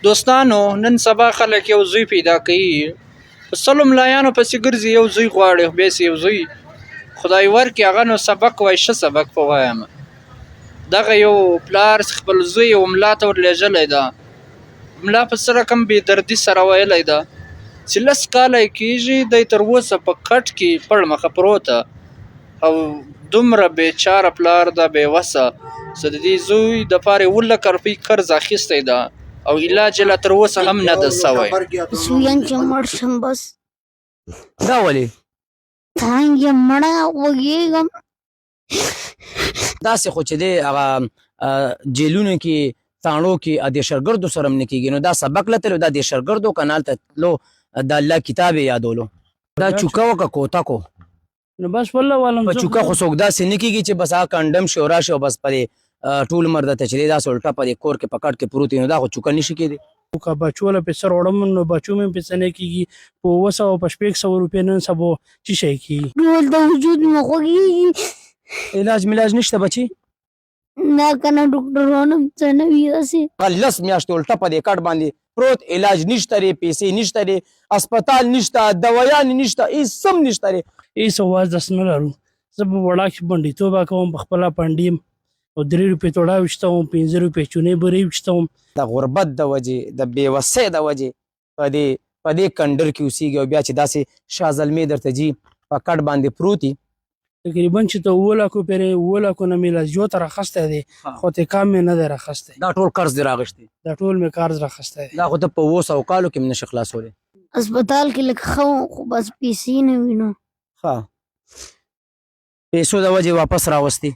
دوستانو نن سبا خلک یو زوی پیدا کوي په سلو ملایانو پسې ګرځي یو زوی غواړي بیا یو زوی خدای ورکړي هغه نو سبق وای ښه سبق په وایم دغه یو پلار خپل زوی یو ملا ته ورلېږلی ده ملا په څه رقم بېدردي سره ویلی ده چې 10 کاله یې کېږي دی تر اوسه په کټ کې پړ مخه پروته او دومره بېچاره پلار ده بېوسه چې د دې زوی دپاره یې 10 روپۍ قرض اخیستی ده او علاج یې لا تر اوسه هم نه ده سوی زویان چې مړ شم بس دا ولې څنګه یې مړه وږېږم داسې خو چې دی هغه جیلونو کې تاڼو کې د شرګردو سره هم نه کېږي نو دا سبق له تلو دا د شرګردو کنال ته تلو د الله کتاب یې یادولو دا چوکه وکه کوتا کو نو بس والله والم په چوکه خو څوک داسې نه کېږي چې بس هغه کنډم شي او راشي او بس پرې ټول عمر درته چې دی داسې الټه په دې کور کې په کټ کې پروت وي نو دا خو چوکه نشي کېدی که بچو له پیسې وړم نو بچو مې پیسې نه کېږي په 200 او په 600 روپۍ نن سبا څه شی کېږي ټول د وجود مې خوږېږي علاج ملاج نشته بچي نه که نه ډاکټرانو څه نه وي داسې 10 میاشتې الټه په دې کټ باندې پروت علاج نشته دی پیسې نشته دی اسپتال نشته دوایان نشته هېڅ هم نشته دی هېڅ اواز داسې نه لرو زه په وړاکې بنډېتوبه کوم په خپله پنډي یم او 3 روپۍ توړه ویشتوم 15 روپۍ چونې برې ویشتوم د غربت د وجې د بېوسۍ د وجې په دې کنډر کې اوسېږي او بیا چې داسې شاه زلمې درته ځي په کټ باندې پروت وي تقریبا چې ته 7 لکو پرې 7 لکو نه مې لا زیاته راخستی دی خو تکام مې نه دی راخستی دا ټول قرض دی راغشتی دا ټول مې قرض راخستی دی دا خو ته په 200 کالو کې هم نشي خلاصولی اسپتال کې لږ ښه وم خو بس پیسې نه وي نو ښه پیسو د وجې واپس راوستي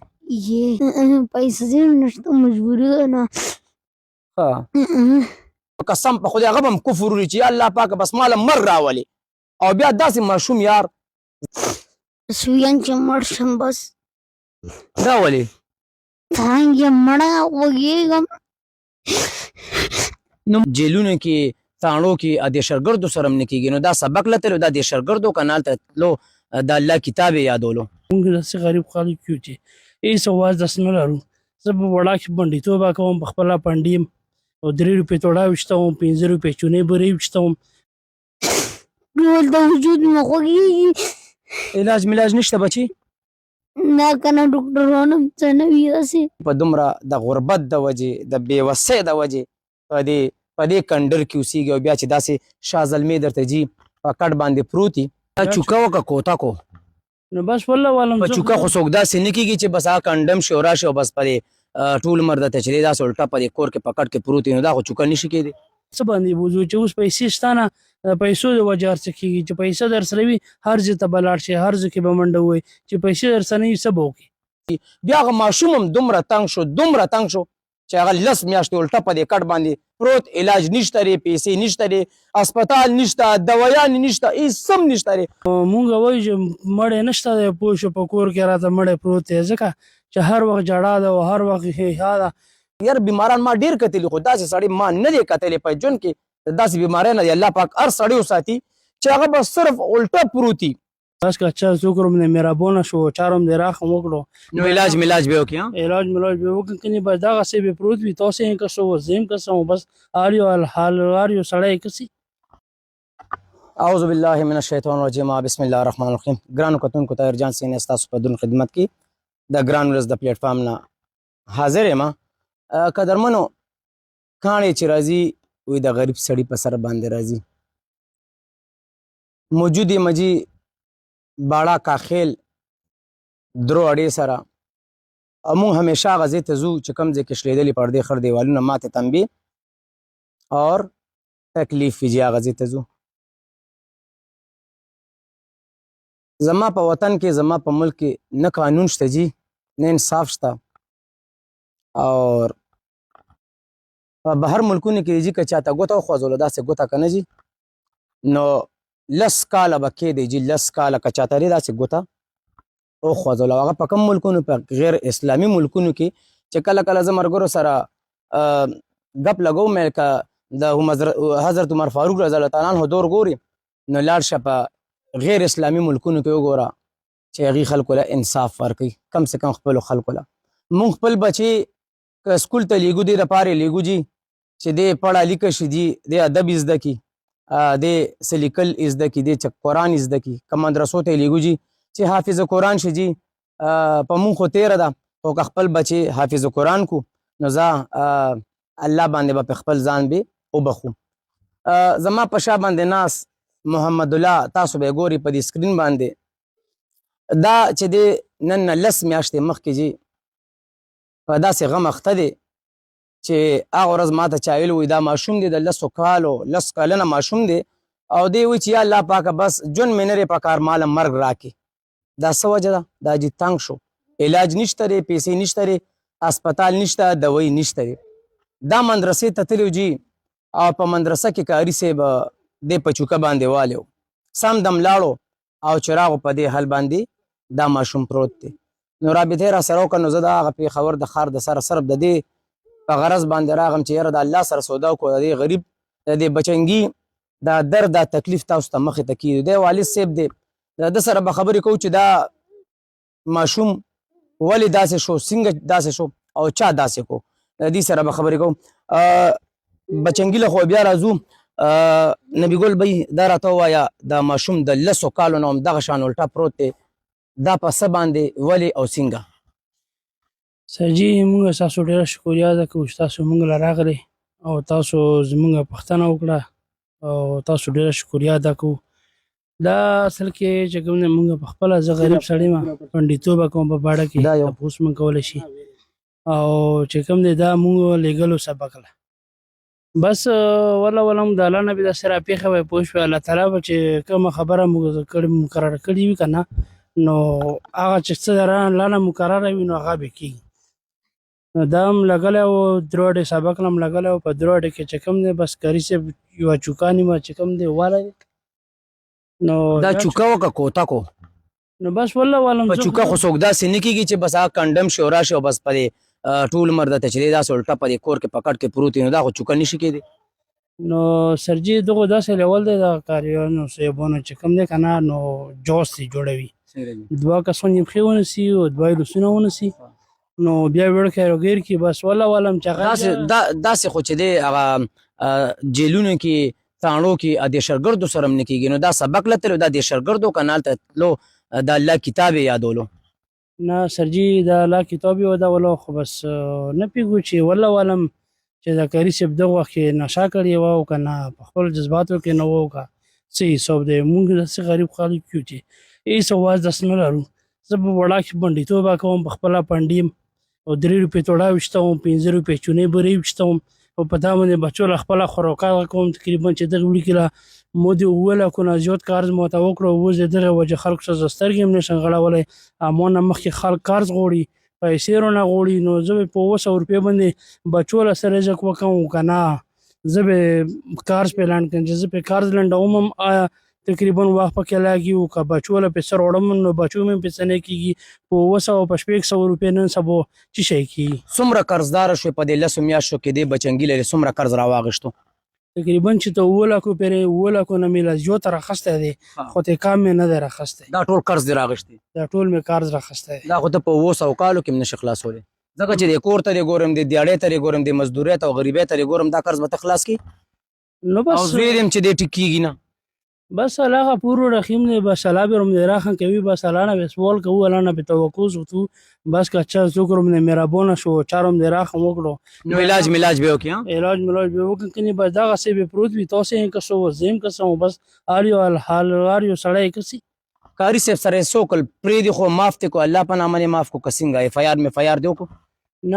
یې پیسې ځینې نشته مجبوري ده نه ښه قسم په خدای هغه به هم کفر وکړي چې یا الله پاکه بس ماله مر راولي او بیا داسې ماشوم یار زویان چې مړ شم بس دا ولې څنګه یې مړه وږېږم نو جیلونو کې تاڼو کې د شرګردو سره هم نه کېږي نو دا سبق له تلو دا د شرګردو کنال ته تلو د الله کتاب یې یادولو موږ داسې غریب خلک یو چې هېڅ اواز داسې نه لرو زه په وړاکې بنډېتوبه کوم په خپله پنډي یم او 3 روپۍ توړه ویشتوم 15 روپۍ چونې برې ویشتوم ټول د وجود مې خوږېږي علاج ملاج نشته بچي نه که نه ډاکټرانو څه نه وي داسې په دومره د غربت د وجې د بېوسۍ د وجې په دې کنډر کې اوسېږي او بیا چې داسې شاه زلمې درته ځي په کټ باندې پروت وي دا چوکه وکه کوتا کو نو بس والله والم په چوکه خو څوک داسې نه کېږي چې بس هغه کنډم شي او راشي او بس پرې ټول عمر درته چې دی داسې الټه په دې کور کې په کټ کې پروت وي نو دا خو چوکه نشي کېدی څه باندې بوځو چې اوس پیسې شته نه د پیسو د وجې هر څه کېږي چې پیسه در سره وي هر ځای ته به لاړ شي هر ځای کې به منډه ووایي چې پیسې در سره نه وي څه به وکړي بیا هغه ماشوم هم دومره تنګ شو چې هغه 10 میاشتې الټه په دې کټ باندې پروت علاج نشته دی پیسې نشته دی اسپتال نشته دوایان نشته هېڅ هم نشته دی مونږ وایو چې مړی نشته دی پوه شو په کور کې راته مړی پروت دی ځکه چې هر وخت جړا ده او هر وخت ښیښا ده یار بیماران ما ډېر کتلي خو داسې سړی ما نه دی کتلی په ژوند کې د داسې بیمارۍ نه دی الله پاک هر سړی وساتي چې هغه به صرف الټه پروت وي بس که چا څوک روم مهربانه شو چا روم دې راښه وکړو نو علاج ملاج به وکړي علاج ملاج به وکړي کنې بس دغسې به پروت وي تاسې یې کسو زه یې کسم بس هر یو حال هر یو سړی یې کسي اعوذ بالله من الشیطان الرجیم بسم الله الرحمن الرحیم ګرانو کتونکو طاهر جان سینې ستاسو په درون خدمت کې د ګران ولس د پلیټ فارم نه حاضر یم قدرمنو کاڼې چې راځي وایي د غریب سړي په سر باندې راځي موجود یې مجي باړه کاخیل درو اړې سره او موږ همیشه هغه ځای ته ځو چې کوم ځای کې شلېدلي پردې خړ دیوالونه ماتې تنبې اور تکلیف وي چې هغه ځای ته ځو زما په وطن کې زما په ملک کې نه قانون شته جي نه انصاف شته اور په بهر ملکونو کې جي که چاته ګوته وخوځوله داسې ګوته که نه جي نو 10 کاله به کېدی جي 10 کاله که چاته لري داسې ګوته وخوځوله هغه په کوم ملکونو په غیر اسلامي ملکونو کې چې کله کله زه ملګرو سره ګپ لګوم که د حضرت عمر فاروق رضی الله تعالی عنه دور ګوري نو لاړ شه په غیر اسلامي ملکونو کې وګوره چې هغې خلکو له انصاف ورکوي کم سے کم خپلو خلکو له مونږ خپل بچي که سکول ته لیږو دې دپاره یې لیږو جي چې دی پړه لیکه شي دي دی ادب یې زده کي دی څه لیکل یې زده کي دی چې قرآن یې زده کي که مدرسو ته یې لیږو جي چې حافظ قرآن شي جي په مونږ خو تېره ده خو که خپل بچې حافظ قرآن کو نو زه الله باندې به په خپل ځان به وبخو زما په شا باندې ناس محمد الله تاسو به یې ګورئ په دې سکرین باندې دا چې دی نن نه 10 میاشتې مخکې جي په داسې غم اخته دی چې هغه ورځ ماته چا ویلي وي دا ماشوم دی د 10 کلنه ماشوم دی او دی وایي چې یا الله پاکه بس ژوند مې نه دی پکار ماله مرګ راکړي دا څه وجه ده دا جي تنګ شو علاج نشته دی پیسې نشته دی هسپتال نشته دوی نشته دی دا مدرسې ته تللی جي او په مدرسه کې کاري صاحب دی په چوکه باندې والی و سم دم لاړو او چې راغو په دې حل باندې دا ماشوم پروت دی نو رابطې را سره وکړه نو زه د هغه پېښور د ښار د سره صرف د دې په غرض باندې راغم چې یاره د الله سره سودا وکړو د دې غریب د دې بچنګي دا درد دا تکلیف تاسو ته مخې ته کېږي دی والد صاحب دی د ده سره به خبرې کوو چې دا ماشوم ولې داسې شو څنګه داسې شو او چا داسې کو د دې سره به خبرې کوو بچنګي له خو بیا راځو نبي ګل بی دا راته ووایه دا ماشوم د 10 کالو نه همدغه شان الټا پروت دی دا په څه باندې ولې او څنګه سرجي موږ ستاسو ډېره شکریا ده کوو چې تاسو موږ له راغلئ او تاسو زموږ پوښتنه وکړه او تاسو ډېره شکریا ادا کوو دا اصل کې چې کوم دی موږ په خپله زه غریب سړی یم پنډیتوبه کوم په باډه کې تپوس موږ کولی شي او چې کوم دی دا موږ لیږلو سبق له بس والله هم د الله نه به داسې راپېښه وی پوه شوې الله تعالی به چې کومه خبره مقرره کړې وي که نه نو هغه چې څه د الله نه مقرره وي نو هغه به کېږي نو دا هم لګلی و دروړې سبق نه هم لګلی و په دروړې کې چې کوم دی بس کاري صاحب یوه چوکانې ما چې کوم دی والی نو دا چوکه وکړه کوته کو نو بس والله والله په چوکه خو څوک داسې نه کېږي چې بس هغه کنډم شي او راشي او بس په دې ټول عمر درته چې دی داسې الټه په دې کور کې پکړ کې پروت وي نو دا خو چوکه نشي کېدی نو سرجي دغه داسې لیول دی د کاریانو صاحبانو چې کوم دی که نه نو جوس یې جوړوي 2 کسان یې پښې ونیسي او 2 یې لاسونه ونیسي نو بیا وړکی راګیر کړي بس والله هم چې هغه داسې خو چې دی هغه جیلونو کې تاڼو کې دهشتګردو سره هم نه کېږي نو دا سبق له تلو دا دهشتګردو که نه هلته تلو د الله کتاب یې یادولو نه سرجي د الله کتاب یې ودولو خو بس نه پوهېږو چې والله هم چې د کاري صاحب دغه وخت کې نشه کړې وه او که نه په خپل جذباتو کې نه وه که څه حساب دی موږ داسې غریب خلک یو چې هېڅ اواز داسې نه لرو زه په وړاکې پنډیتوبه کوم په خپله پنډي یم او 3 روپۍ توړه ویشتوم 15 روپۍ چونې برې ویشتوم او په دا باندې بچو له خپله خوراکات کوم تقریبا چې دغه وړي کې له مو د 7 لکونه زیات قرض ماته وکړو اوس د دغه وجه خلکو څخه زه سترګې هم نشم غړولی ما نه مخکې خلک قرض غواړي پیسې رانه غواړي نو زه به په 200 روپۍ باندې بچو له سره رزق وکړم که نه زه به قرض پې لاند کړم چې زه پې قرض لنډوم هم آیا تقریبا وخت پکې لاګي او که بچو له پیسې راوړم نو بچو مې پیسې نه کېږي په 200 په 600 روپۍ نن سبا څه شی کېږي څومره قرضداره شوې په دې 10 میاشتو کې دې بچنګي لري څومره قرض راواغېشتو تقریبا چې ته 7 لکو پورې 7 لکو نه مې لا زیات راخستی دی خو ته کام مې نه دی راخستی دا ټول قرض دې راغشتی دا ټول مې قرض راخستی دی دا خو ته په 200 کالو کې هم نشي خلاصولی ځکه چې د کور ته دې ګورم د دیاړۍ ته دې ګورم د مزدورۍ ته او غریبۍ ته دې ګورم دا قرض به ته خلاص کړي نو بس او زوی دې هم چې دې ټیک کېږي نه بس الله غفور رحیم دی بس الله به رحم راخن کوي بس الله نه سوال کوو الله نه به توکل وکړو بس که چا څوک رحم نه مهربانه شو چارم دی راخم وکړو نو علاج ملاج به وکړي علاج به وکړي کني بس دا غسه به پروت وي تاسو یې کسو زم کسو بس اړیو الحال اړیو سړی کسي کاری صاحب سره سوکل پری دی خو معاف ته کو الله په نامه نه معاف کو کسنګا اف آی آر می فایار دیو کو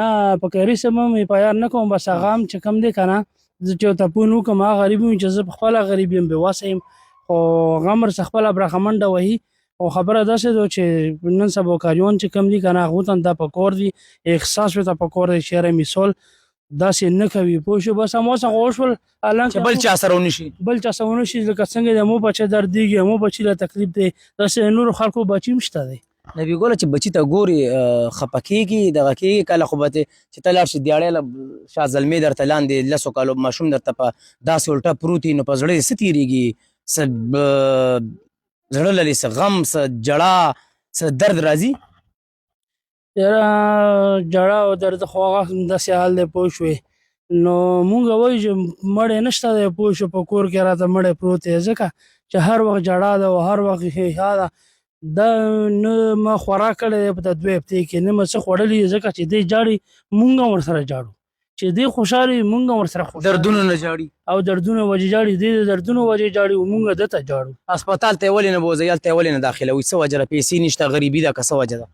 نه په کاری سم می فایار نه کوم بس غام چې کم دی کنه چې ته پونو کوم غریب چې زه خپل غریب یم به واسیم او غمر خپل برخمنده وهي او خبره داسې ده چې نن سبا کاریون چې کم دي کنه هغه ته د پکور دي احساس وته پکور دي شهر مثال داسې نه کوي پوه شو بس مو څنګه اوشول الله چې بل چا سره ونشي بل چا سره ونشي لکه څنګه د مو بچی درد دیږي مو بچی له تکلیف دی داسې نور خلکو بچی مشته دی نبی ګوله چې بچی ته ګوري خپکیږي دغه کېږي کله خو به چې ته لاړ شي دیاړی له شاه زلمې درته لاندې 10 کالو ماشوم درته په داسې الټه پروت وي نو په زړه یې څه تېرېږي څه زړه لري څه غم څه جړا څه درد راځي یاره جړا او درد خو هغه داسې حال دی پوه شوې نو مونږ وایو چې مړی نشته دی پوه شو په کور کې راته مړی پروت دی ځکه چې هر وخت جړا ده او هر وخت ښیښا ده دا نه ما خوراک کړی دی په دا 2 هفتې کې نه مې څه خوړلي ځکه چې دی جاړي مونږ هم ورسره جاړو چې دی خوشحال وي مونږ هم ورسره خوشحال دردونو نه جاړي او دردونه وجې جاړي دی د دردونو وجې جاړي او مونږ ده ته جاړو هسپتال ته یې ولې نه بوځئ هلته یې ولې نه داخلوئ څه وجه ده پیسې نشته غریبي ده که څه وجه ده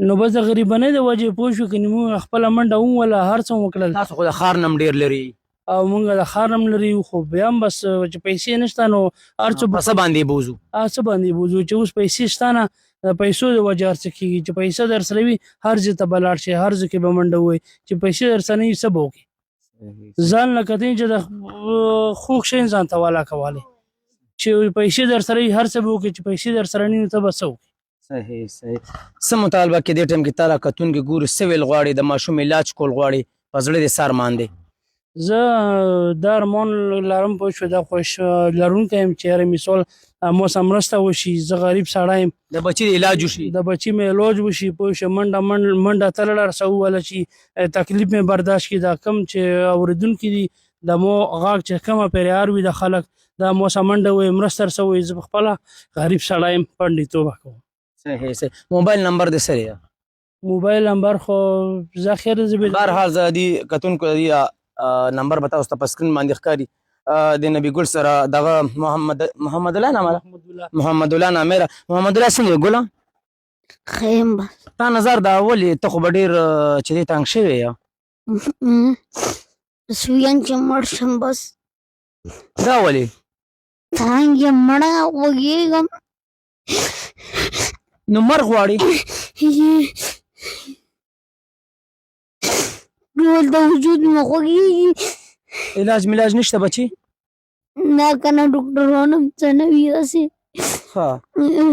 نو بس د غریبانۍ د وجې پوه شو که مونږ خپله منډه ووله هر څه وکړل تاسو خو د ښار نه هم ډېر لرې او مونږ د ښار هم لري خو بیا هم بس چې پیسې نشته نو هر څه په څه باندې بوځو څه باندې بوځو چې اوس پیسې شته نه د پیسو د وجې هر څه کېږي چې پیسه در سره وي هر ځای ته به لاړ شي هر ځای کې به منډه ووایي چې پیسې در سره نه وي څه به وکړي ځان نه کتئ چې د خوږ شی ځان ته والا کولی چې پیسې در سره وي هر څه به وکړي چې پیسې در سره نه وي ته به څه وکړي صحیح صحیح څه مطالبه کې دې ټایم کې تا را کتونکي ګوري سویل غواړي د ماشوم علاج کول غواړي په زړه دې سر مان دی زه دا ارمان لرم پوه شو دا خوش لرونکی یم چې هره مثال مو سره مرسته وشي زه غریب سړی یم د بچي د علاج وشي د بچي مې علاج وشي پوه شو منډه تلل رسه وویله چې تکلیف مې برداشت کړي دا کم چې اورېدونکي دي د مو غږ چې کومه پیریار وي د خلک دا مو سره منډه وایي مرسته رسه وایي زه پخپله غریب سړی یم پنډیتوبه کوم صحیح صحیح موبایل نمبر دې څه دی موبایل نمبر خو زه خیر زه بهرحال زه دې کتونکو د نمبر به تاسو ته په سکرین باندې ښکاري د نبي ګل سره دغه محمد الله نامه ده محمد الله نامه ده محمد الله څنګه ګله خیم بس تا نظر دا ولې ته خو به ډېر چې دې تنګ شوی یې بس ویم چې مړ شم بس دا ولې تانګ یم مړه وږېږم نو مرګ غواړي ټول د وجود مې خوږېږي علاج ملاج نشته بچي نه که نه ډاکټران هم څه نه وي داسې ښه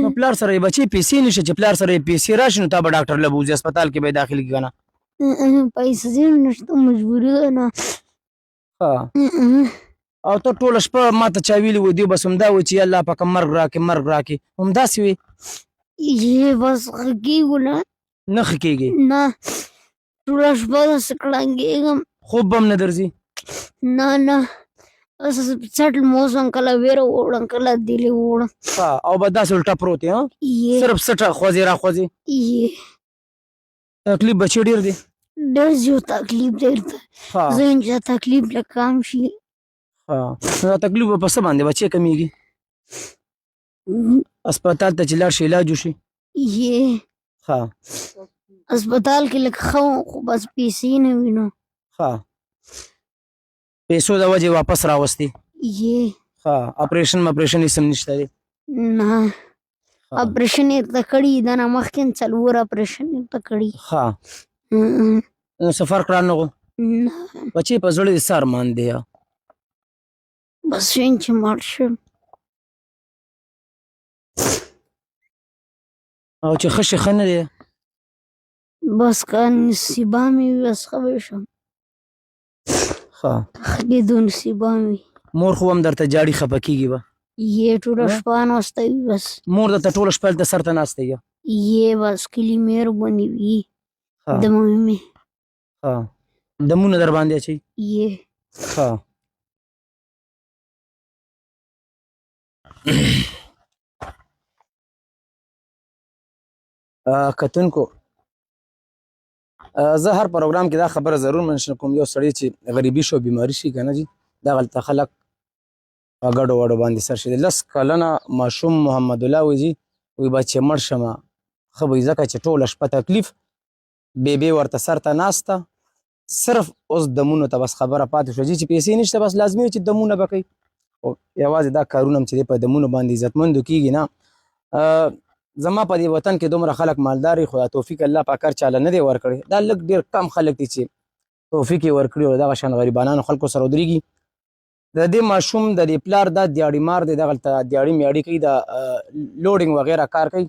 نو پلار سره یې بچي پیسې نشته چې پلار سره یې پیسې راشي نو تا به ډاکټر له بوځي هسپتال کې به یې داخل کړي که نه پیسې هم نشته مجبوري ده نه ښه او ته ټوله شپه ما ته چا ویلي وو دوی بس همدا وایي چې الله پاکه مرګ راکړي مرګ راکړي همداسې وي یې بس ښه کېږو نه نه ښه کېږي نه ټوله شپه داسې کړنګېږم خوب به هم نه درځي نه نه څټ موسم کله ویره وړم کله دلې وړم او به داسې الټا پروت یې صرف سټه خوځې را خوځې تکلیف بچي ډېر دی ډېر زیات تکلیف دی زه یم چې تکلیف له کم شي دا تکلیف به په څه باندې بچی کمیږي هسپتال ته چې لاړ شي علاج وشي ښه هسپتال کې لږ ښه وم خو بس پیسې نه وي نو ښه پیسو د وجې واپس راوستې ښه اپریشن مپریشن هېڅ هم نشته دی نه اپریشن یې ته کړي دا نه مخکې 4 اپریشن یې ته کړي ښه نو څه فرق رانغو بچې په زړه دې څه ارمان دی بس ویم چې مړ شم او چې ښه شي ښه نه دی بس که نصیبه مې وي بس ښه به شم ښه ښه کېدو نصیبه مې وي مور خو هم درته جاړي خفه کېږي به یې ټوله شپه ناسته وي بس مور درته ټوله شپه هلته سر ته ناسته وي یې بس کلي مهرباني وي د ممې مې ښه دمونه در باندې اچوي یې ښه کتونکو زه هر پروګرام کې دا خبره ضرور منشن کوم یو سړی چې غریبي شو بیماری شي که نه جي دغلته خلک په ګډو وډو باندې سر شي 10 کلنه ماشوم محمد الله وایي جي وایي به چې مړ شمه ښه به وي ځکه چې ټوله شپه تکلیف بیبي ورته سر ته ناسته صرف اوس دمونو ته بس خبره پاتې شوه جي چې پیسې نشته بس لازمي چې دمونه به کوي یوازې دا کارونه هم چې دی په دمونو باندې عزتمندو کېږي نه زما په دې وطن کې دومره خلک مالدار خو دا توفیق الله پاک هر چاله نه دی ورکړی دا لږ ډېر کم خلک دي چې توفیق یې ورکړي او دغه شان غریبانانو خلکو سره ودرېږي د دې ماشوم د دې پلار دا دیاړي مار دی دغلته دیاړي میاړي کوي د لوډینګ وغیره کار کوي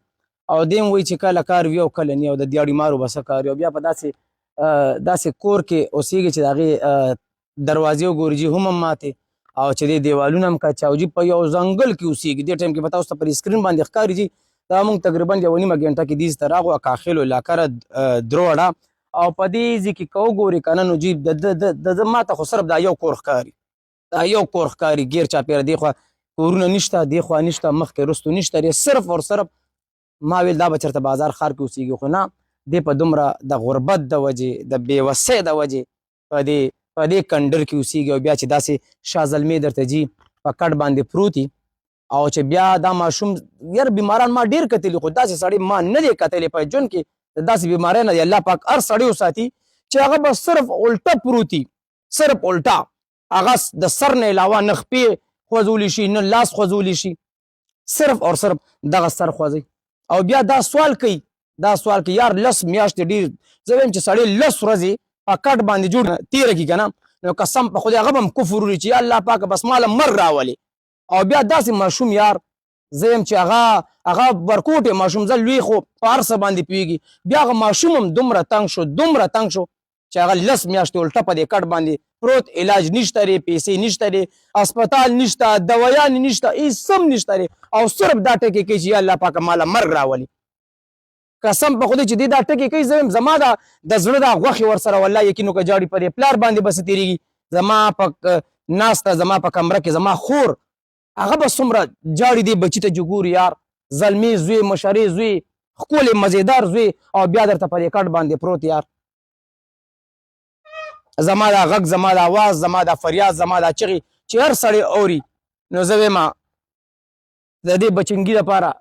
او دې هم وایي چې کله کار وي او کله نه او د دیاړي مارو به څه کار وي او بیا په داسې کور کې اوسېږي چې د هغې دروازې وګوري جي هم ماتې او چې دې دیوالونه هم کچ او جي په یو ځنګل کې اوسېږي دې ټایم کې به تاسو ته پر سکرین باندې ښکاري جي دا موږ تقریبا 1.5 غنټه کې دیز ته راغو کاخلو علاقه را دروړه او په دې ځای کې که وګورې که نه نو جي د ماته خو صرف دا یو کور ښکاري ګیر چاپېره دې خوا کورونه نشته دې خوا نشته مخکې رستو نشته دی صرف اور صرف ما ویل دا به چېرته بازار ښار کې اوسېږي خو نه دې په دومره د غربت د وجې د بېوسۍ د وجې په دې کنډر کې اوسېږي او بیا چې داسې شاه زلمې درته جي په کټ باندې پروت او چې بیا دا ماشوم یار بیماران ما ډېر کتلي خو داسې سړی ما نه دی کتلی په ژوند کې د داسې بیماریو نه دی الله پاک هر سړی وساتي چې هغه به صرف الټه پروت صرف الټه هغه د سر نه علاوه نه خپې خوځولی شي نه لاس خوځولی شي صرف اور صرف دغه سر خوځوي او بیا دا سوال کوي یار 10 میاشتې ډېر زه وایم چې سړی 10 ورځې په کټ باندې جوړ تېره کړي که نه نو قسم په خدای هغه به هم کفر وکړي چې یا الله پاکه بس ماله مر راولې او بیا داسې ماشوم یار زه یم چې هغه ورکوټې ماشوم زه لوی خو په هر څه باندې پوهېږي بیا هغه ماشوم هم دومره تنګ شو چې هغه 10 میاشتې الټه په دې کټ باندې پروت علاج نشته دی پیسې نشته دی هسپتال نشته دوایانې نشته هېڅ هم نشته دی او صرف دا ټکې کوي چې یا الله پاکه ماله مرګ راولي قسم په خدای چې دې دا ټکې کوي زه زما د زړه دا غوښې ورسره والله یقین وکړه جاړي په دې پلار باندې بس تېرېږي زما په ناسته زما په کمره کې زما خور هغه به څومره جاړي دې بچي ته چې ګوري یار زلمې زوی مشرې زوی ښکلې مزېدار زوی او بیا درته په دې کټ باندې پروت یار زما دا غږ زما دا آواز زما دا فریاد زما دا چغې چې هر سړی اوري نو زه وایم د دې بچنګي لپاره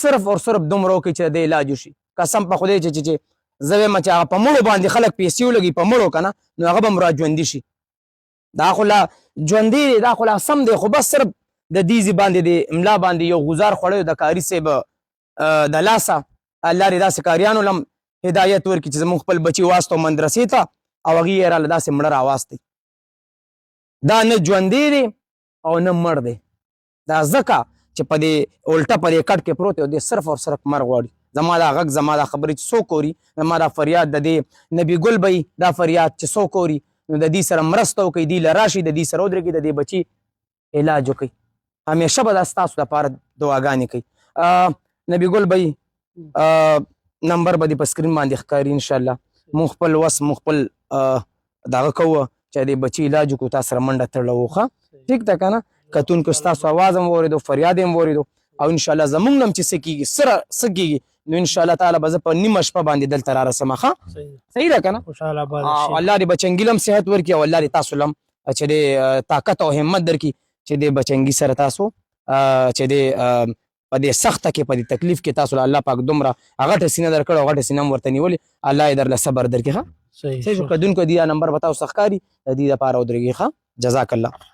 صرف اور صرف دومره وکړي چې د علاج وشي قسم په خدای چې زه وایم چې هغه په مړو باندې خلک پیسې ولګي په مړو که نه نو هغه به هم را ژوندي شي دا خو لا ژوندي دی دا خو لا سم دی خو بس صرف د دې ځای باندې د املا باندې یو غزار خوړی د کاري صاحب د لاسه الله دې داسې کاریانو لم هدایت ورکړي چې زموږ خپل بچي واستو مدرسې ته او هغې یې راله داسې مړه راواستی دا نه ژوندی دی او نه مړ دی دا ځکه چې په دې الټه په دې کټ کې پروت دی او دې صرف او صرف مرګ غواړي زما دا غږ زما دا خبرې چې څوک اوري زما دا فریاد د دې نبي ګل به دا فریاد چې څوک اوري نو د دې سره مرسته وکړئ دې له راشي د دې سره ودرېږي د دې بچي علاج وکړئ همیشه به دا ستاسو لپاره دعاګانې کوي نبي ګل به نمبر به دې په سکرین باندې ښکاري انشاءالله مونږ خپل وس مونږ خپل دغه کوو چې د بچي علاج وکړو تا سره منډه تړله وښه ټیک ده که نه کتونکو ستاسو آواز هم واورېدو فریاد هم واورېدو او انشاءالله زمونږ نه هم چې څه کېږي څه کېږي نو انشاءالله تعالی به زه په نیمه شپه باندې دلته را رسم ښه صحیح ده که نه الله دې بچنګي له هم صحت ورکړي او الله دې تاسو له هم چې د طاقت او همت درکړي چې د بچنګي سره تاسو چې د په دې سخته کې په دې تکلیف کې تاسو له الله پاک دومره غټه سینه درکړې او غټه سینه هم ورته نیولې الله یې درله صبر درکړي ښه صحیح شو کدونکو دې نمبر به تاسو ښکاري د دې دپاره ودرېږي ښه جزاک الله